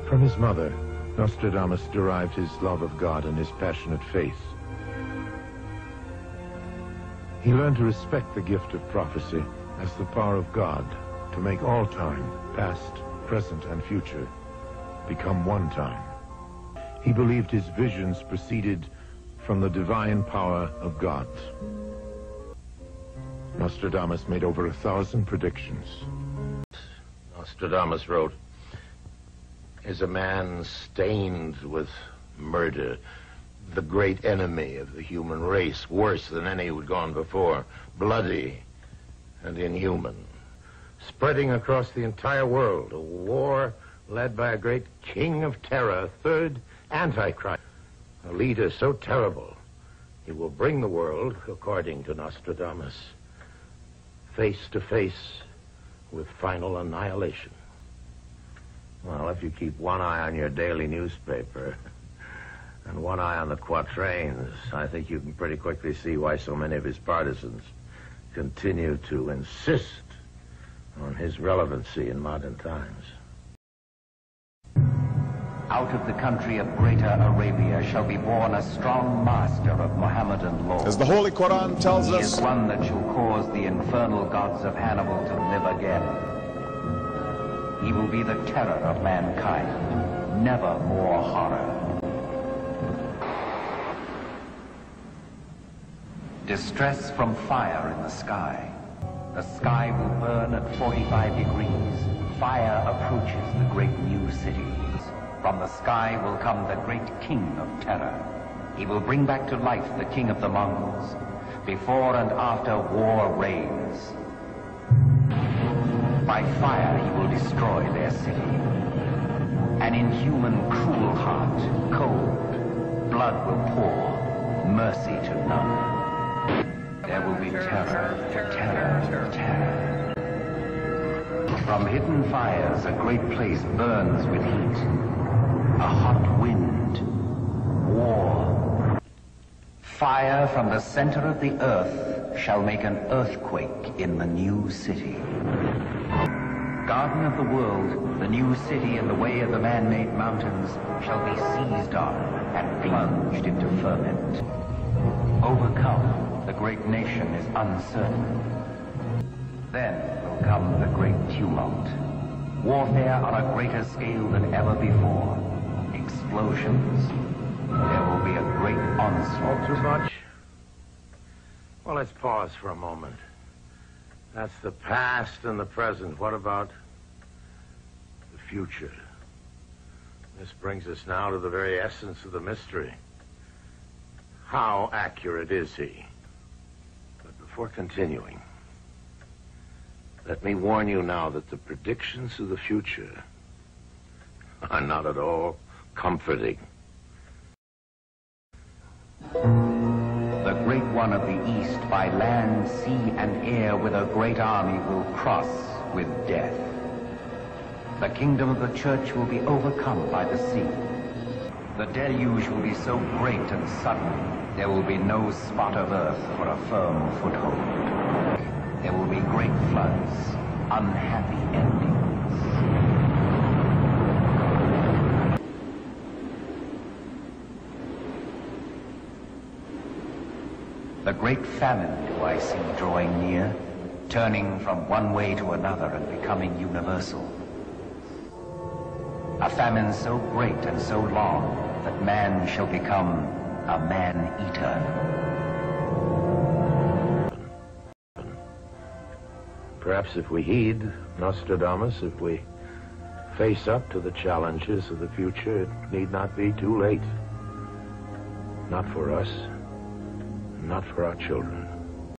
From his mother, Nostradamus derived his love of God and his passionate faith. He learned to respect the gift of prophecy as the power of God to make all time, past, present, and future, become one time. He believed his visions proceeded from the divine power of God. Nostradamus made over 1,000 predictions. Nostradamus wrote, "Is a man stained with murder, the great enemy of the human race, worse than any who had gone before, bloody and inhuman, spreading across the entire world, a war led by a great king of terror, a third Antichrist, a leader so terrible, he will bring the world, according to Nostradamus, face to face with final annihilation." Well, if you keep one eye on your daily newspaper and one eye on the quatrains, I think you can pretty quickly see why so many of his partisans continue to insist on his relevancy in modern times. Out of the country of Greater Arabia shall be born a strong master of Mohammedan law. As the Holy Quran tells us, he is one that shall cause the infernal gods of Hannibal to live again. He will be the terror of mankind, never more horror. Distress from fire in the sky. The sky will burn at 45 degrees. Fire approaches the great new city. From the sky will come the great king of terror. He will bring back to life the king of the Mongols. Before and after war reigns. By fire he will destroy their city. An inhuman, cruel heart, cold, blood will pour, mercy to none. There will be terror, terror, terror. From hidden fires a great place burns with heat. A hot wind, war. Fire from the center of the earth shall make an earthquake in the new city. Garden of the world, the new city in the way of the man-made mountains shall be seized on and plunged into ferment. Overcome, the great nation is uncertain. Then will come the great tumult. Warfare on a greater scale than ever before. Explosions. There will be a great onslaught. Too much? Well, let's pause for a moment. That's the past and the present. What about the future? This brings us now to the very essence of the mystery. How accurate is he? But before continuing, let me warn you now that the predictions of the future are not at all comforting. The great one of the East by land, sea, and air with a great army will cross with death. The kingdom of the church will be overcome by the sea. The deluge will be so great and sudden, there will be no spot of earth for a firm foothold. There will be great floods, unhappy endings. The great famine do I see drawing near, turning from one way to another and becoming universal. A famine so great and so long that man shall become a man-eater. Perhaps if we heed Nostradamus, if we face up to the challenges of the future, it need not be too late. Not for us, not for our children.